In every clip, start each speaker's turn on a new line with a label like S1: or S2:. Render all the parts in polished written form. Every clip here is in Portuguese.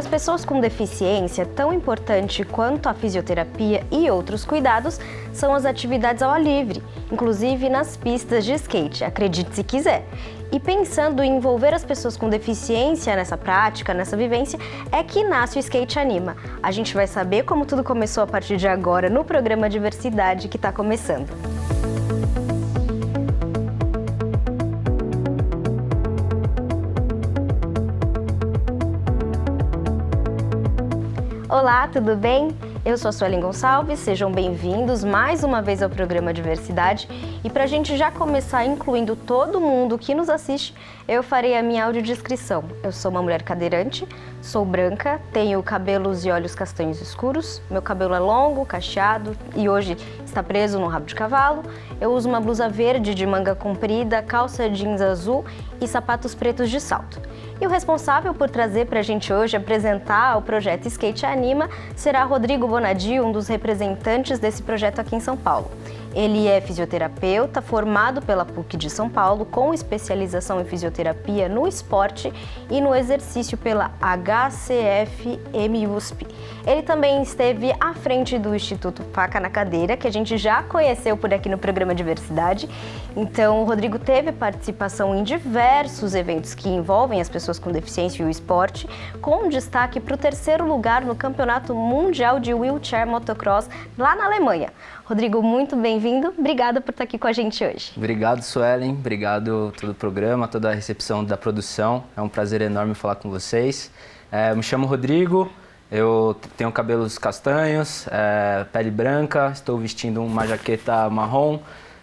S1: as pessoas com deficiência, tão importante quanto a fisioterapia e outros cuidados, são as atividades ao ar livre, inclusive nas pistas de skate, acredite se quiser. E pensando em envolver as pessoas com deficiência nessa prática, nessa vivência, é que nasce o Skate Anima. A gente vai saber como tudo começou a partir de agora no programa Diversidade que está começando. Olá, tudo bem? Eu sou a Suelen Gonçalves, sejam bem-vindos mais uma vez ao programa Diversidade. E para a gente já começar incluindo todo mundo que nos assiste, eu farei a minha audiodescrição. Eu sou uma mulher cadeirante, sou branca, tenho cabelos e olhos castanhos escuros, meu cabelo é longo, cacheado e hoje está preso no rabo de cavalo. Eu uso uma blusa verde de manga comprida, calça jeans azul e sapatos pretos de salto. E o responsável por trazer para a gente hoje apresentar o projeto Skate Anima será Rodrigo Bonadio, um dos representantes desse projeto aqui em São Paulo. Ele é fisioterapeuta, formado pela PUC de São Paulo, com especialização em fisioterapia no esporte e no exercício pela HCFM USP. Ele também esteve à frente do Instituto Faca na Cadeira, que a gente já conheceu por aqui no programa Diversidade. Então, o Rodrigo teve participação em diversos eventos que envolvem as pessoas com deficiência e o esporte, com destaque para o 3º lugar no Campeonato Mundial de Wheelchair Motocross lá na Alemanha. Rodrigo, muito bem-vindo. Obrigada por estar aqui com a gente hoje.
S2: Obrigado, Suelen. Obrigado todo o programa, toda a recepção da produção. É um prazer enorme falar com vocês. Eu me chamo Rodrigo, eu tenho cabelos castanhos, pele branca, estou vestindo uma jaqueta marrom,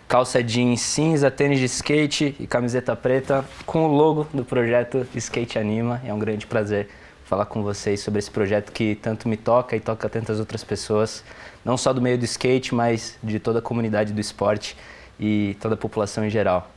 S2: calça jeans cinza, tênis de skate e camiseta preta com o logo do projeto Skate Anima. É um grande prazer falar com vocês sobre esse projeto que tanto me toca e toca tantas outras pessoas, não só do meio do skate, mas de toda a comunidade do esporte e toda a população em geral.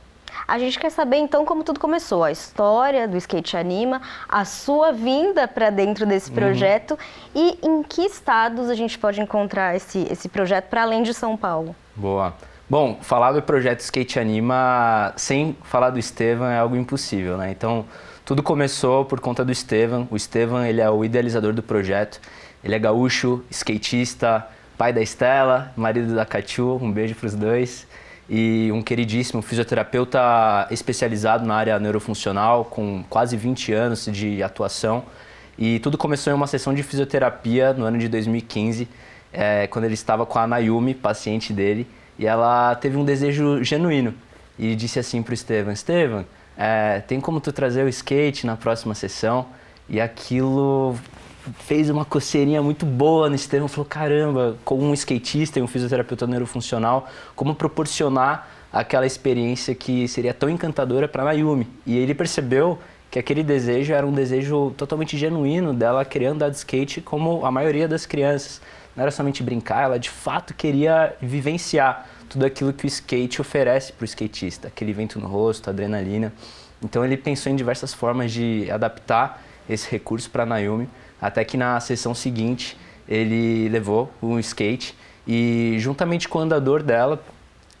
S1: A gente quer saber então como tudo começou, a história do Skate Anima, a sua vinda para dentro desse projeto e em que estados a gente pode encontrar esse projeto para além de São Paulo.
S2: Boa. Bom, falar do projeto Skate Anima sem falar do Estevam é algo impossível, né? Então, tudo começou por conta do Estevam. O Estevam, ele é o idealizador do projeto. Ele é gaúcho, skatista, pai da Estela, marido da Catiu, um beijo para os dois. E um queridíssimo fisioterapeuta especializado na área neurofuncional, com quase 20 anos de atuação. E tudo começou em uma sessão de fisioterapia no ano de 2015, quando ele estava com a Nayumi, paciente dele, e ela teve um desejo genuíno e disse assim para o Estevam: Estevam, tem como tu trazer o skate na próxima sessão? E aquilo fez uma coceirinha muito boa no Estevam. Falou, caramba, como um skatista e um fisioterapeuta neurofuncional, como proporcionar aquela experiência que seria tão encantadora para a Nayumi. E ele percebeu que aquele desejo era um desejo totalmente genuíno dela querer andar de skate como a maioria das crianças. Não era somente brincar, ela de fato queria vivenciar tudo aquilo que o skate oferece para o skatista, aquele vento no rosto, adrenalina. Então ele pensou em diversas formas de adaptar esse recurso para a Nayumi, até que na sessão seguinte ele levou um skate e juntamente com o andador dela,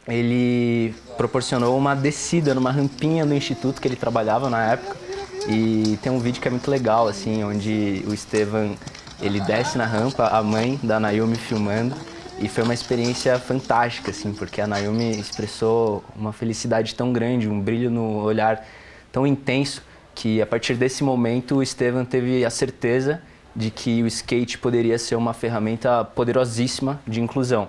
S2: ele proporcionou uma descida numa rampinha do instituto que ele trabalhava na época. E tem um vídeo que é muito legal, assim, onde o Estevam, ele desce na rampa, a mãe da Nayumi filmando, e foi uma experiência fantástica, assim, porque a Nayumi expressou uma felicidade tão grande, um brilho no olhar tão intenso, que a partir desse momento o Estevam teve a certeza de que o skate poderia ser uma ferramenta poderosíssima de inclusão.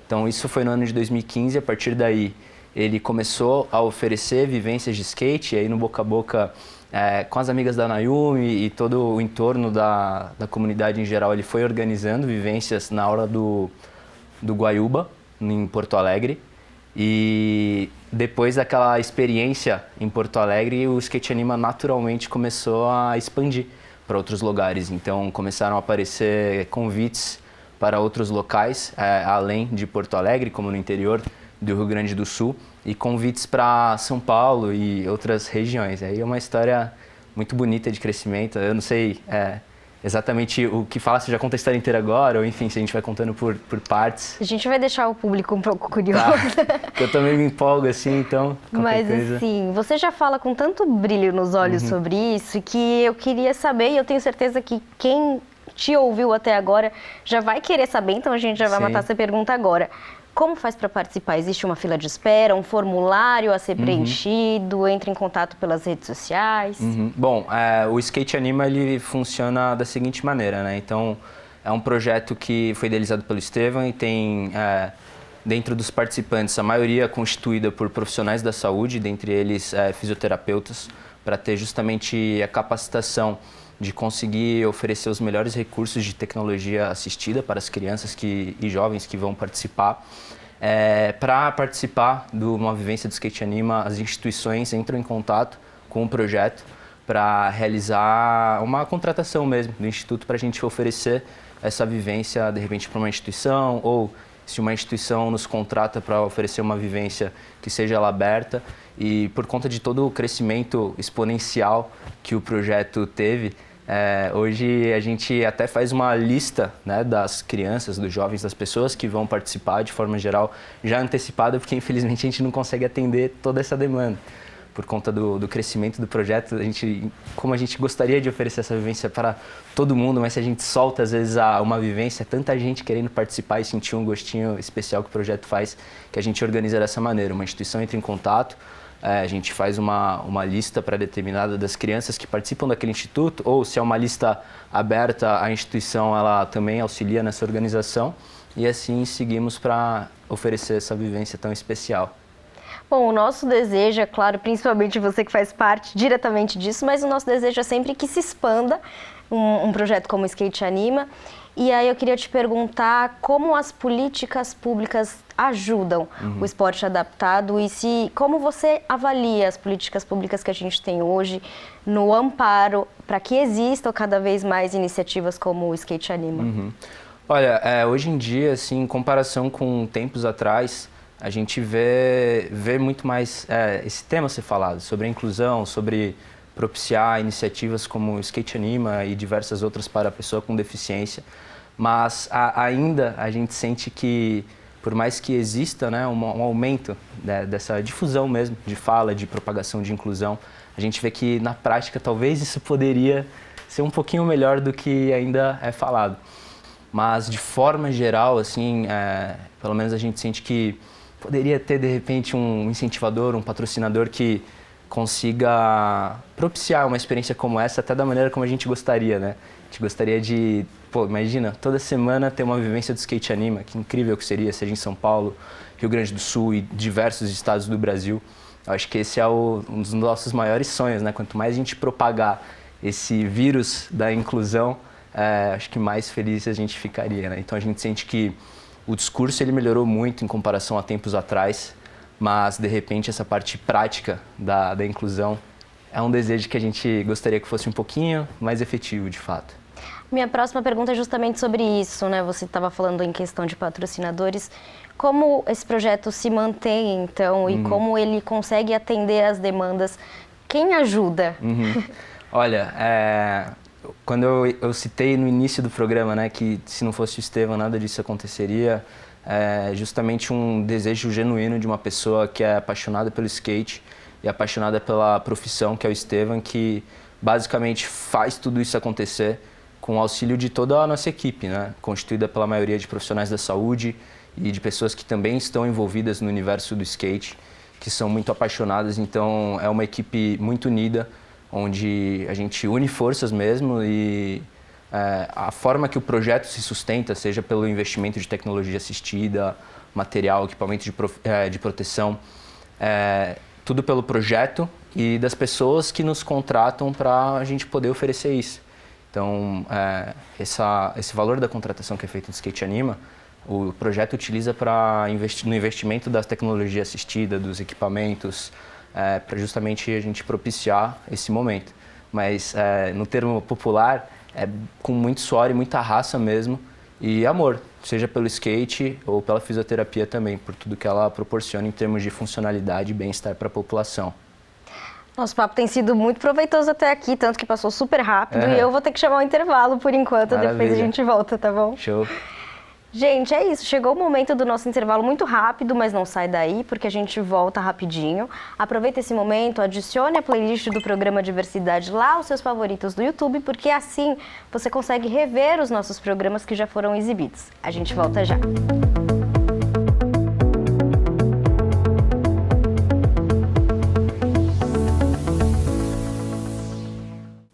S2: Então isso foi no ano de 2015, a partir daí ele começou a oferecer vivências de skate, e aí no boca a boca, com as amigas da Nayumi e todo o entorno da comunidade em geral, ele foi organizando vivências na hora do Guaiúba, em Porto Alegre. E depois daquela experiência em Porto Alegre, o Skate Anima naturalmente começou a expandir para outros lugares. Então começaram a aparecer convites para outros locais, além de Porto Alegre, como no interior do Rio Grande do Sul, e convites para São Paulo e outras regiões. Aí é uma história muito bonita de crescimento. Eu não sei exatamente o que fala, se já conta a história inteira agora, ou enfim, se a gente vai contando por partes.
S1: A gente vai deixar o público um pouco curioso.
S2: Tá. Eu também me empolgo assim, então
S1: Mas
S2: coisa.
S1: assim, você já fala com tanto brilho nos olhos sobre isso que eu queria saber, e eu tenho certeza que quem te ouviu até agora já vai querer saber, então a gente já vai
S2: Sim.
S1: matar essa pergunta agora. Como faz para participar? Existe uma fila de espera, um formulário a ser preenchido? Entra em contato pelas redes sociais?
S2: Bom, o Skate Anima ele funciona da seguinte maneira, né? Então, é um projeto que foi idealizado pelo Estevam e tem dentro dos participantes a maioria constituída por profissionais da saúde, dentre eles fisioterapeutas, para ter justamente a capacitação de conseguir oferecer os melhores recursos de tecnologia assistida para as crianças e jovens que vão participar. Para participar de uma vivência do Skate Anima, as instituições entram em contato com o projeto para realizar uma contratação mesmo do Instituto para a gente oferecer essa vivência, de repente, para uma instituição, ou se uma instituição nos contrata para oferecer uma vivência que seja ela aberta. E por conta de todo o crescimento exponencial que o projeto teve, hoje a gente até faz uma lista, né, das crianças, dos jovens, das pessoas que vão participar de forma geral, já antecipada, porque infelizmente a gente não consegue atender toda essa demanda. Por conta do crescimento do projeto, como a gente gostaria de oferecer essa vivência para todo mundo, mas se a gente solta às vezes uma vivência, tanta gente querendo participar e sentir um gostinho especial que o projeto faz, que a gente organiza dessa maneira. Uma instituição entra em contato, a gente faz uma lista pré-determinada das crianças que participam daquele instituto, ou se é uma lista aberta, a instituição ela também auxilia nessa organização, e assim seguimos para oferecer essa vivência tão especial.
S1: Bom, o nosso desejo, é claro, principalmente você que faz parte diretamente disso, mas o nosso desejo é sempre que se expanda um projeto como o Skate Anima. E aí eu queria te perguntar como as políticas públicas ajudam o esporte adaptado e como você avalia as políticas públicas que a gente tem hoje no amparo para que existam cada vez mais iniciativas como o Skate Anima.
S2: Olha, hoje em dia, assim, em comparação com tempos atrás, a gente vê muito mais esse tema ser falado, sobre a inclusão, sobre propiciar iniciativas como o Skate Anima e diversas outras para a pessoa com deficiência. Mas ainda a gente sente que, por mais que exista, né, um aumento dessa difusão mesmo, de fala, de propagação de inclusão, a gente vê que na prática talvez isso poderia ser um pouquinho melhor do que ainda é falado. Mas de forma geral, assim, pelo menos a gente sente que poderia ter, de repente, um incentivador, um patrocinador que consiga propiciar uma experiência como essa, até da maneira como a gente gostaria, né? A gente gostaria de, imagina, toda semana ter uma vivência do Skate Anima, que incrível que seria, seja em São Paulo, Rio Grande do Sul e diversos estados do Brasil. Eu acho que esse é um dos nossos maiores sonhos, né? Quanto mais a gente propagar esse vírus da inclusão, acho que mais feliz a gente ficaria, né? Então a gente sente que o discurso ele melhorou muito em comparação a tempos atrás, mas de repente essa parte prática da inclusão é um desejo que a gente gostaria que fosse um pouquinho mais efetivo, de fato.
S1: Minha próxima pergunta é justamente sobre isso, né? Você estava falando em questão de patrocinadores. Como esse projeto se mantém, então, e como ele consegue atender às demandas? Quem ajuda?
S2: Olha, quando eu citei no início do programa, né, que se não fosse o Estevam nada disso aconteceria, justamente um desejo genuíno de uma pessoa que é apaixonada pelo skate e apaixonada pela profissão, que é o Estevam, que basicamente faz tudo isso acontecer com o auxílio de toda a nossa equipe, né, constituída pela maioria de profissionais da saúde e de pessoas que também estão envolvidas no universo do skate, que são muito apaixonadas. Então é uma equipe muito unida, onde a gente une forças mesmo e a forma que o projeto se sustenta, seja pelo investimento de tecnologia assistida, material, equipamento de proteção, tudo pelo projeto e das pessoas que nos contratam para a gente poder oferecer isso. Então, esse valor da contratação que é feito no Skate Anima, o projeto utiliza no investimento da tecnologia assistida, dos equipamentos, para justamente a gente propiciar esse momento. Mas no termo popular, é com muito suor e muita raça mesmo e amor, seja pelo skate ou pela fisioterapia também, por tudo que ela proporciona em termos de funcionalidade e bem-estar para a população.
S1: Nosso papo tem sido muito proveitoso até aqui, tanto que passou super rápido e eu vou ter que chamar o intervalo por enquanto,
S2: Maravilha.
S1: depois a gente volta, tá bom?
S2: Show.
S1: Gente, é isso. Chegou o momento do nosso intervalo muito rápido, mas não sai daí, porque a gente volta rapidinho. Aproveita esse momento, adicione a playlist do programa Diversidade lá aos seus favoritos do YouTube, porque assim você consegue rever os nossos programas que já foram exibidos. A gente volta já.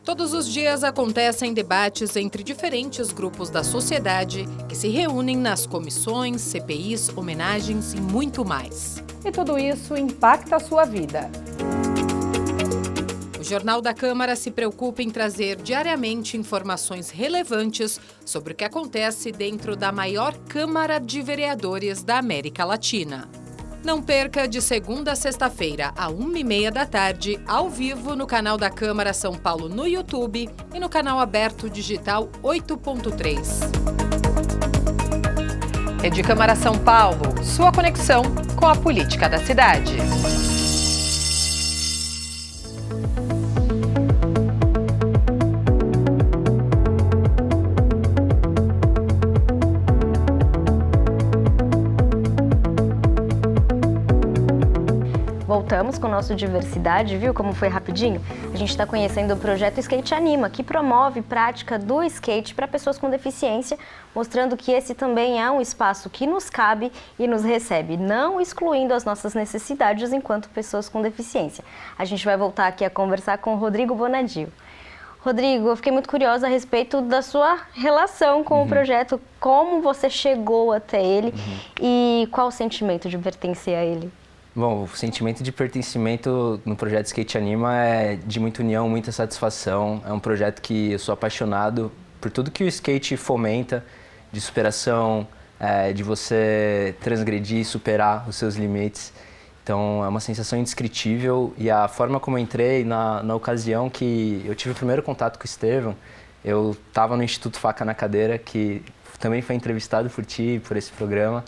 S3: Todos os dias acontecem debates entre diferentes grupos da sociedade que se reúnem nas comissões, CPIs, homenagens e muito mais.
S4: E tudo isso impacta a sua vida.
S3: O Jornal da Câmara se preocupa em trazer diariamente informações relevantes sobre o que acontece dentro da maior Câmara de Vereadores da América Latina. Não perca de segunda a sexta-feira, à 1h30 da tarde, ao vivo no canal da Câmara São Paulo no YouTube e no canal aberto digital 8.3. Rede Câmara São Paulo, sua conexão com a política da cidade.
S1: Voltamos com o nosso Diversidade, viu como foi rapidinho? A gente está conhecendo o projeto Skate Anima, que promove prática do skate para pessoas com deficiência, mostrando que esse também é um espaço que nos cabe e nos recebe, não excluindo as nossas necessidades enquanto pessoas com deficiência. A gente vai voltar aqui a conversar com o Rodrigo Bonadio. Rodrigo, eu fiquei muito curiosa a respeito da sua relação com o projeto, como você chegou até ele e qual o sentimento de pertencer a ele?
S2: Bom, o sentimento de pertencimento no projeto Skate Anima é de muita união, muita satisfação. É um projeto que eu sou apaixonado por tudo que o skate fomenta, de superação, de você transgredir e superar os seus limites. Então é uma sensação indescritível e a forma como eu entrei na ocasião que eu tive o primeiro contato com o Estevão, eu estava no Instituto Faca na Cadeira, que também foi entrevistado por ti, por esse programa.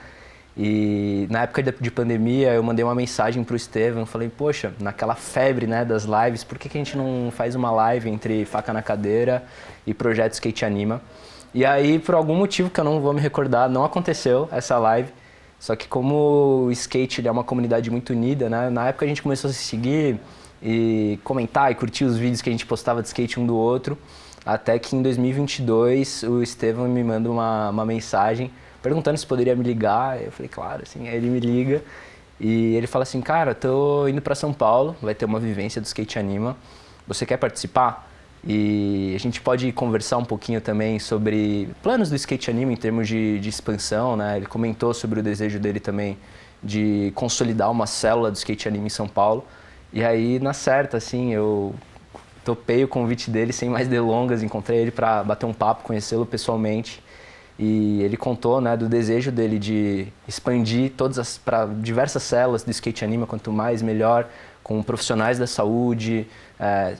S2: E na época de pandemia eu mandei uma mensagem para o Estevão, falei, poxa, naquela febre, né, das lives, por que a gente não faz uma live entre Faca na Cadeira e Projeto Skate Anima? E aí, por algum motivo que eu não vou me recordar, não aconteceu essa live. Só que como o skate ele é uma comunidade muito unida, né, na época a gente começou a se seguir e comentar e curtir os vídeos que a gente postava de skate um do outro, até que em 2022 o Estevão me manda uma mensagem perguntando se poderia me ligar. Eu falei, claro, assim. Aí ele me liga e ele fala assim, cara, tô indo para São Paulo, vai ter uma vivência do Skate Anima, você quer participar? E a gente pode conversar um pouquinho também sobre planos do Skate Anima em termos de expansão, né? Ele comentou sobre o desejo dele também de consolidar uma célula do Skate Anima em São Paulo. E aí, na certa, assim, eu topei o convite dele sem mais delongas, encontrei ele para bater um papo, conhecê-lo pessoalmente. E ele contou, né, do desejo dele de expandir para diversas células do Skate Anima, quanto mais melhor, com profissionais da saúde,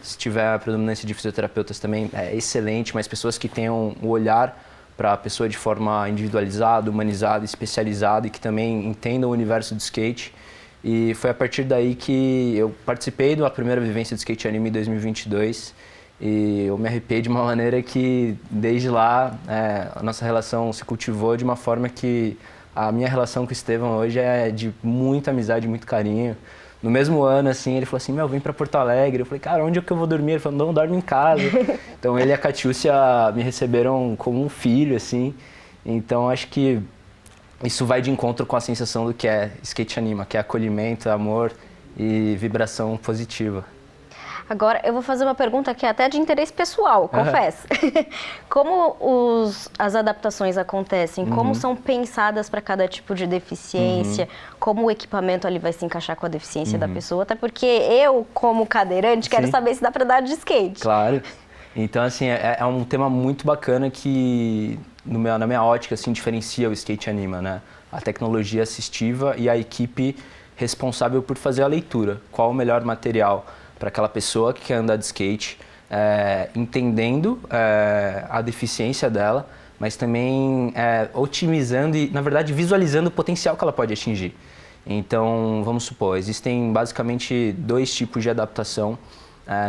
S2: se tiver a predominância de fisioterapeutas também é excelente, mas pessoas que tenham o olhar para a pessoa de forma individualizada, humanizada, especializada e que também entendam o universo do skate. E foi a partir daí que eu participei da primeira vivência do Skate Anima em 2022. E eu me arrepiei de uma maneira que, desde lá, a nossa relação se cultivou de uma forma que a minha relação com o Estevão hoje é de muita amizade, muito carinho. No mesmo ano, assim, ele falou assim, vem pra Porto Alegre. Eu falei, cara, onde é que eu vou dormir? Ele falou, não, dorme em casa. Então ele e a Catiúcia me receberam como um filho, assim. Então acho que isso vai de encontro com a sensação do que é Skate Anima, que é acolhimento, amor e vibração positiva.
S1: Agora, eu vou fazer uma pergunta que é até de interesse pessoal, confesso. Como as adaptações acontecem? Como são pensadas para cada tipo de deficiência? Como o equipamento ali vai se encaixar com a deficiência da pessoa? Até porque eu, como cadeirante, quero saber se dá para dar de skate.
S2: Claro. Então, assim, é um tema muito bacana que, na minha ótica, assim, diferencia o Skate Anima, né? A tecnologia assistiva e a equipe responsável por fazer a leitura. Qual o melhor material para aquela pessoa que quer andar de skate, entendendo a deficiência dela, mas também otimizando e, na verdade, visualizando o potencial que ela pode atingir. Então, vamos supor, existem basicamente 2 tipos de adaptação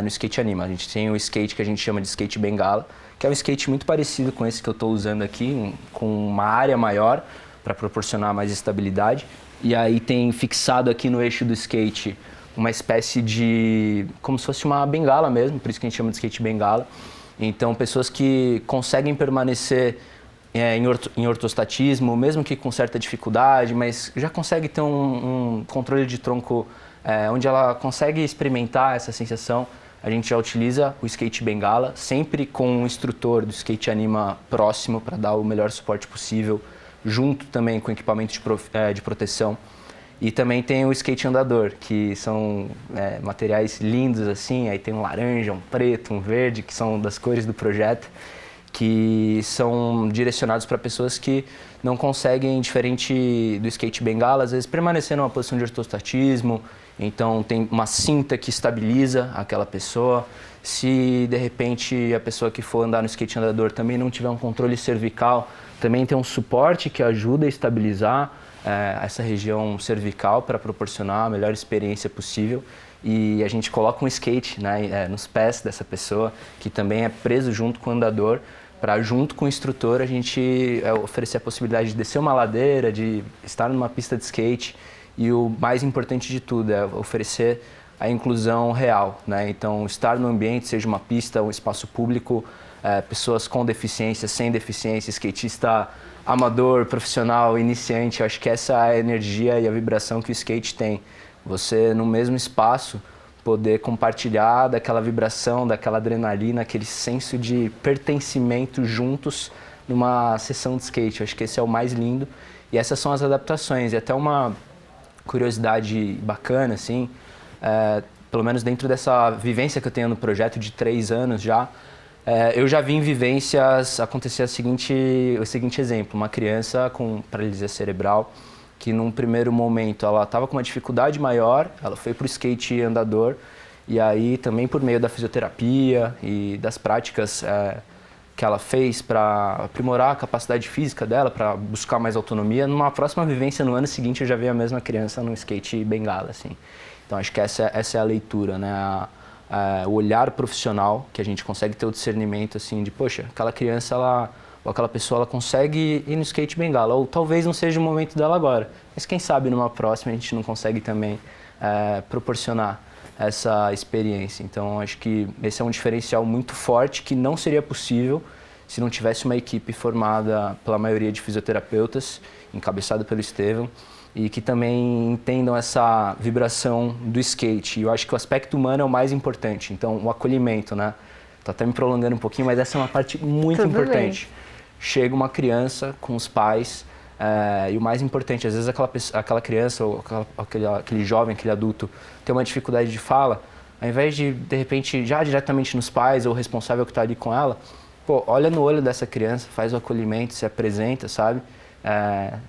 S2: no skate anima. A gente tem o skate que a gente chama de skate bengala, que é um skate muito parecido com esse que eu estou usando aqui, com uma área maior para proporcionar mais estabilidade. E aí tem fixado aqui no eixo do skate uma espécie de, como se fosse uma bengala mesmo, por isso que a gente chama de skate bengala. Então, pessoas que conseguem permanecer em ortostatismo, mesmo que com certa dificuldade, mas já consegue ter um controle de tronco onde ela consegue experimentar essa sensação. A gente já utiliza o skate bengala, sempre com um instrutor do skate anima próximo para dar o melhor suporte possível, junto também com equipamento de proteção. E também tem o skate andador, que são materiais lindos assim, aí tem um laranja, um preto, um verde, que são das cores do projeto, que são direcionados para pessoas que não conseguem, diferente do skate bengala, às vezes permanecer numa posição de ortostatismo. Então tem uma cinta que estabiliza aquela pessoa. Se de repente a pessoa que for andar no skate andador também não tiver um controle cervical, também tem um suporte que ajuda a estabilizar essa região cervical para proporcionar a melhor experiência possível. E a gente coloca um skate, né, nos pés dessa pessoa, que também é preso junto com o andador, para junto com o instrutor a gente oferecer a possibilidade de descer uma ladeira, de estar numa pista de skate. E o mais importante de tudo é oferecer a inclusão real, né? Então, estar no ambiente, seja uma pista, um espaço público, pessoas com deficiência, sem deficiência, skatista amador, profissional, iniciante, eu acho que essa é a energia e a vibração que o skate tem. Você, no mesmo espaço, poder compartilhar daquela vibração, daquela adrenalina, aquele senso de pertencimento juntos numa sessão de skate. Eu acho que esse é o mais lindo. E essas são as adaptações. E até uma curiosidade bacana, assim, pelo menos dentro dessa vivência que eu tenho no projeto de 3 anos já, eu já vi em vivências acontecer o seguinte exemplo: uma criança com paralisia cerebral que num primeiro momento ela estava com uma dificuldade maior, ela foi para o skate andador e aí também por meio da fisioterapia e das práticas que ela fez para aprimorar a capacidade física dela, para buscar mais autonomia, numa próxima vivência no ano seguinte eu já vi a mesma criança no skate bengala, assim. Então acho que essa é a leitura, né? O olhar profissional, que a gente consegue ter o discernimento assim de, poxa, aquela criança ou aquela pessoa ela consegue ir no skate bengala, ou talvez não seja o momento dela agora, mas quem sabe numa próxima a gente não consegue também proporcionar essa experiência. Então acho que esse é um diferencial muito forte que não seria possível se não tivesse uma equipe formada pela maioria de fisioterapeutas, encabeçada pelo Estevam, e que também entendam essa vibração do skate. E eu acho que o aspecto humano é o mais importante, então o acolhimento, né? Tô até me prolongando um pouquinho, mas essa é uma parte muito importante. Bem. Chega uma criança com os pais, e o mais importante, às vezes aquela criança ou aquele jovem, aquele adulto tem uma dificuldade de fala, ao invés de repente, já diretamente nos pais ou o responsável que está ali com ela, pô, olha no olho dessa criança, faz o acolhimento, se apresenta, sabe?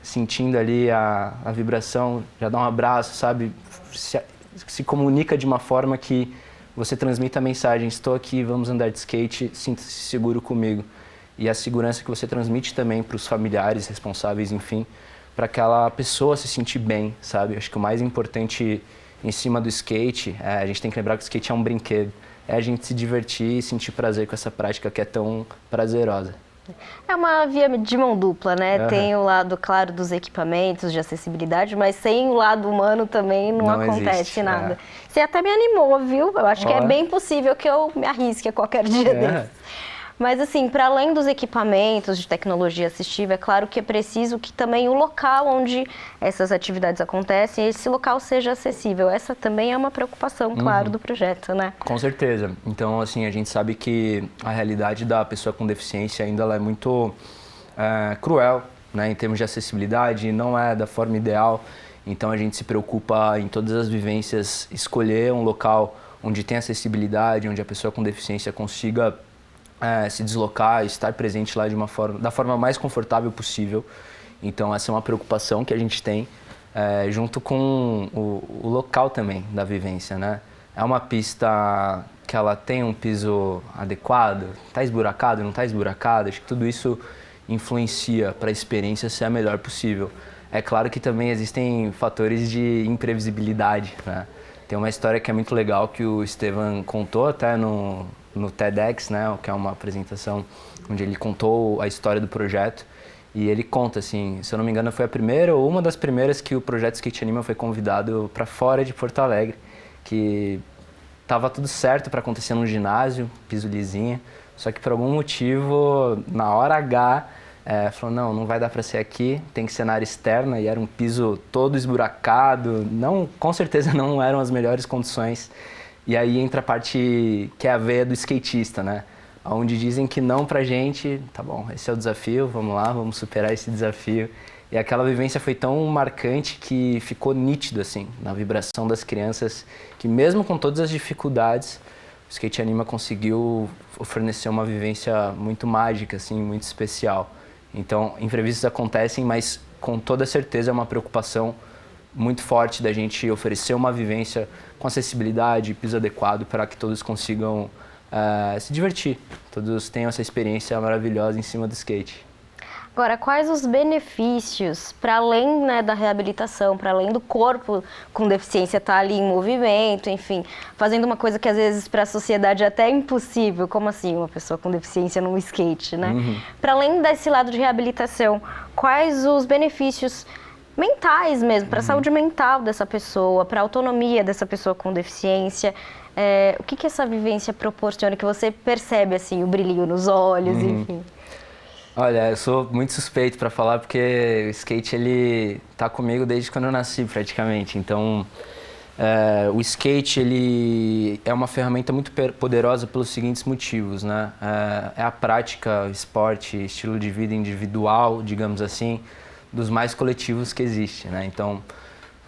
S2: Sentindo ali a vibração, já dá um abraço, sabe? Se comunica de uma forma que você transmita a mensagem: estou aqui, vamos andar de skate, sinta-se seguro comigo. E a segurança que você transmite também para os familiares responsáveis, enfim, para aquela pessoa se sentir bem, sabe? Acho que o mais importante em cima do skate, a gente tem que lembrar que o skate é um brinquedo, é a gente se divertir e sentir prazer com essa prática que é tão prazerosa.
S1: É uma via de mão dupla, né? Tem o lado, claro, dos equipamentos, de acessibilidade, mas sem o lado humano também não acontece nada. Você até me animou, viu? Eu acho que é bem possível que eu me arrisque a qualquer dia desses. Mas assim, para além dos equipamentos de tecnologia assistiva, é claro que é preciso que também o local onde essas atividades acontecem, esse local seja acessível. Essa também é uma preocupação, claro, do projeto, né?
S2: Com certeza. Então, assim, a gente sabe que a realidade da pessoa com deficiência ainda ela é muito cruel, né, em termos de acessibilidade, não é da forma ideal. Então, a gente se preocupa em todas as vivências escolher um local onde tem acessibilidade, onde a pessoa com deficiência consiga se deslocar, estar presente lá da forma mais confortável possível. Então essa é uma preocupação que a gente tem, junto com o local também da vivência, né? É uma pista que ela tem um piso adequado, está esburacado, não está esburacado, acho que tudo isso influencia para a experiência ser a melhor possível. É claro que também existem fatores de imprevisibilidade, né? Tem uma história que é muito legal que o Estevam contou até no TEDx, né? Que é uma apresentação onde ele contou a história do projeto. E ele conta, assim, se eu não me engano, foi a primeira ou uma das primeiras que o projeto Skate Anima foi convidado para fora de Porto Alegre, que tava tudo certo para acontecer num ginásio, piso lisinho, só que por algum motivo, na hora H, falou, não vai dar para ser aqui, tem que ser na área externa, e era um piso todo esburacado, não, com certeza não eram as melhores condições. E aí entra a parte que é a veia do skatista, né? Onde dizem que não pra gente, tá bom, esse é o desafio, vamos lá, vamos superar esse desafio. E aquela vivência foi tão marcante que ficou nítido, assim, na vibração das crianças, que mesmo com todas as dificuldades, o Skate Anima conseguiu fornecer uma vivência muito mágica, assim, muito especial. Então, imprevistos acontecem, mas com toda certeza é uma preocupação muito forte da gente oferecer uma vivência com acessibilidade, piso adequado para que todos consigam se divertir, todos tenham essa experiência maravilhosa em cima do skate.
S1: Agora, quais os benefícios, para além, né, da reabilitação, para além do corpo com deficiência estar ali em movimento, enfim, fazendo uma coisa que às vezes para a sociedade é até impossível, como assim uma pessoa com deficiência no skate, né? Para além desse lado de reabilitação, quais os benefícios mentais mesmo, para a saúde mental dessa pessoa, para a autonomia dessa pessoa com deficiência? O que essa vivência proporciona, que você percebe assim, o brilhinho nos olhos, enfim?
S2: Olha, eu sou muito suspeito para falar porque o skate ele tá comigo desde quando eu nasci praticamente. Então, o skate ele é uma ferramenta muito poderosa pelos seguintes motivos, né? É a prática, esporte, estilo de vida individual, digamos assim, dos mais coletivos que existe, né? Então,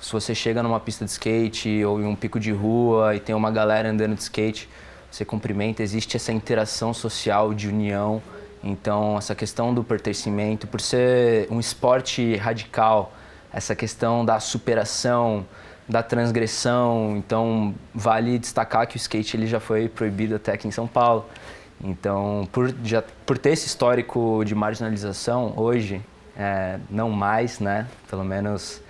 S2: se você chega numa pista de skate ou em um pico de rua e tem uma galera andando de skate, você cumprimenta, existe essa interação social de união. Então, essa questão do pertencimento, por ser um esporte radical, essa questão da superação, da transgressão, então vale destacar que o skate ele já foi proibido até aqui em São Paulo. Então, por ter esse histórico de marginalização, hoje, não mais, né, pelo menos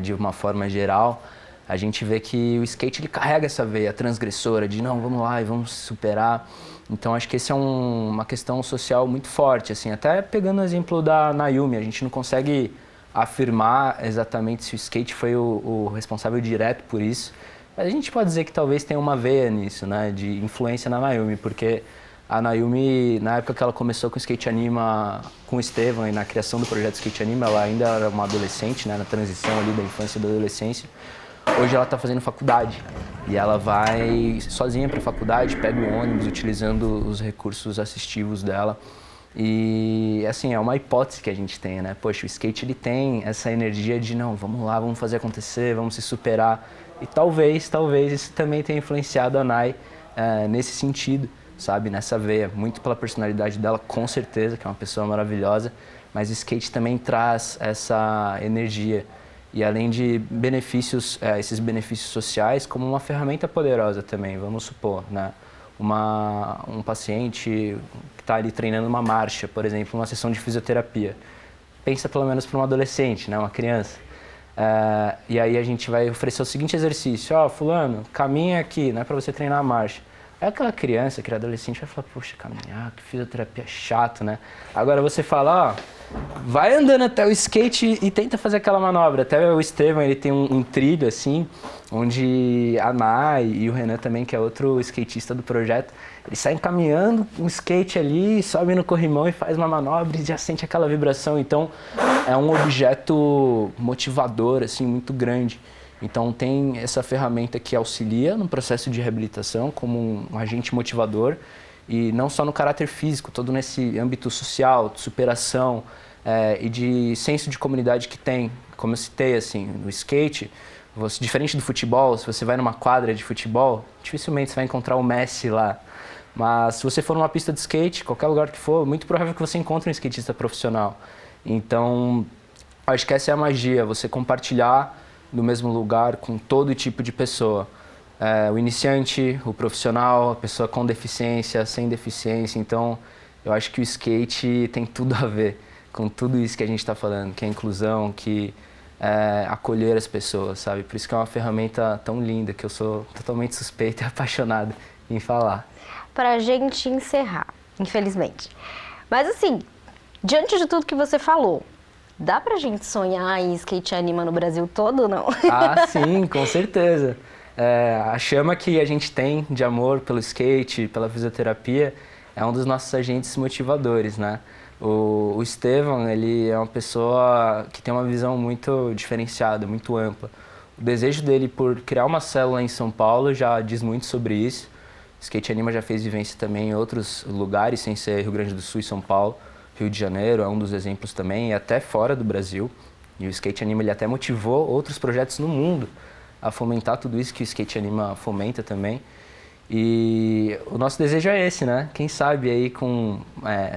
S2: de uma forma geral, a gente vê que o skate ele carrega essa veia transgressora de não, vamos lá e vamos superar. Então acho que esse é uma questão social muito forte, assim, até pegando o exemplo da Nayumi, a gente não consegue afirmar exatamente se o skate foi o responsável direto por isso, mas a gente pode dizer que talvez tenha uma veia nisso, né, de influência na Nayumi, porque a Nayumi, na época que ela começou com o Skate Anima, com o Estevam e na criação do projeto Skate Anima, ela ainda era uma adolescente, né, na transição ali da infância e da adolescência. Hoje ela está fazendo faculdade e ela vai sozinha para a faculdade, pega o ônibus utilizando os recursos assistivos dela. E assim, é uma hipótese que a gente tem, né? Poxa, o skate ele tem essa energia de não, vamos lá, vamos fazer acontecer, vamos se superar. E talvez isso também tenha influenciado a Nay nesse sentido, sabe? Nessa veia, muito pela personalidade dela, com certeza, que é uma pessoa maravilhosa, mas o skate também traz essa energia. E além de benefícios, esses benefícios sociais, como uma ferramenta poderosa também, vamos supor, né? Um paciente que está ali treinando uma marcha, por exemplo, uma sessão de fisioterapia. Pensa pelo menos para um adolescente, né? Uma criança. E aí a gente vai oferecer o seguinte exercício, fulano, caminha aqui, né? Para você treinar a marcha. Aí aquela criança, aquele adolescente vai falar, poxa, caminhar, que fisioterapia chato, né? Agora você fala, vai andando até o skate e tenta fazer aquela manobra. Até o Estevam, ele tem um trilho assim, onde a Nay e o Renan também, que é outro skatista do projeto, eles saem caminhando um skate ali, sobe no corrimão e faz uma manobra e já sente aquela vibração. Então é um objeto motivador, assim, muito grande. Então tem essa ferramenta que auxilia no processo de reabilitação como um agente motivador e não só no caráter físico, todo nesse âmbito social, de superação e de senso de comunidade que tem. Como eu citei, assim, no skate, diferente do futebol, se você vai numa quadra de futebol, dificilmente você vai encontrar o Messi lá. Mas se você for numa pista de skate, qualquer lugar que for, muito provável que você encontre um skatista profissional. Então, acho que essa é a magia, você compartilhar no mesmo lugar com todo tipo de pessoa. O iniciante, o profissional, a pessoa com deficiência, sem deficiência. Então, eu acho que o skate tem tudo a ver com tudo isso que a gente está falando, que é inclusão, que é acolher as pessoas, sabe? Por isso que é uma ferramenta tão linda, que eu sou totalmente suspeito e apaixonado em falar.
S1: Pra gente encerrar, infelizmente. Mas assim, diante de tudo que você falou, dá pra gente sonhar em skate anima no Brasil todo ou não?
S2: Ah, sim, com certeza. A chama que a gente tem de amor pelo skate, pela fisioterapia, é um dos nossos agentes motivadores, né? O Estevam, ele é uma pessoa que tem uma visão muito diferenciada, muito ampla. O desejo dele por criar uma célula em São Paulo já diz muito sobre isso. O Skate Anima já fez vivência também em outros lugares, sem ser Rio Grande do Sul e São Paulo. Rio de Janeiro é um dos exemplos também, e até fora do Brasil. E o Skate Anima ele até motivou outros projetos no mundo a fomentar tudo isso que o Skate Anima fomenta também. E o nosso desejo é esse, né? Quem sabe aí com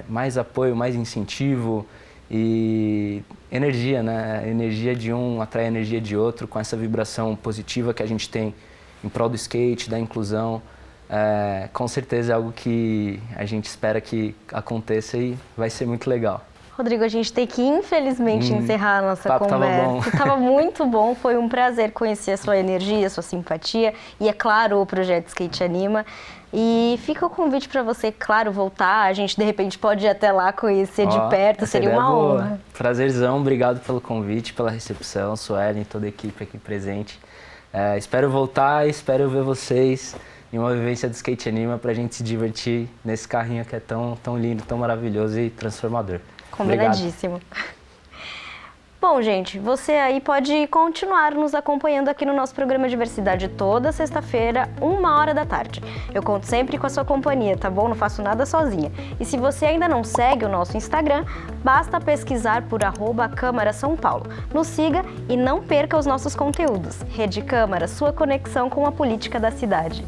S2: mais apoio, mais incentivo e energia, né? Energia de um atrai a energia de outro, com essa vibração positiva que a gente tem em prol do skate, da inclusão. Com certeza é algo que a gente espera que aconteça e vai ser muito legal.
S1: Rodrigo, a gente tem que, infelizmente, encerrar a nossa conversa.
S2: Tava bom.
S1: Tava muito bom, foi um prazer conhecer a sua energia, a sua simpatia e, é claro, o projeto Skate Anima. E fica o convite para você, claro, voltar. A gente, de repente, pode ir até lá conhecer de perto, seria uma honra.
S2: Prazerzão, obrigado pelo convite, pela recepção, Suelen, toda a equipe aqui presente. Espero voltar e espero ver vocês em uma vivência do Skate Anima para a gente se divertir nesse carrinho que é tão lindo, tão maravilhoso e transformador.
S1: Combinadíssimo. Obrigado. Bom, gente, você aí pode continuar nos acompanhando aqui no nosso programa Diversidade toda sexta-feira, 1h da tarde. Eu conto sempre com a sua companhia, tá bom? Não faço nada sozinha. E se você ainda não segue o nosso Instagram, basta pesquisar por @Câmara São Paulo. Nos siga e não perca os nossos conteúdos. Rede Câmara, sua conexão com a política da cidade.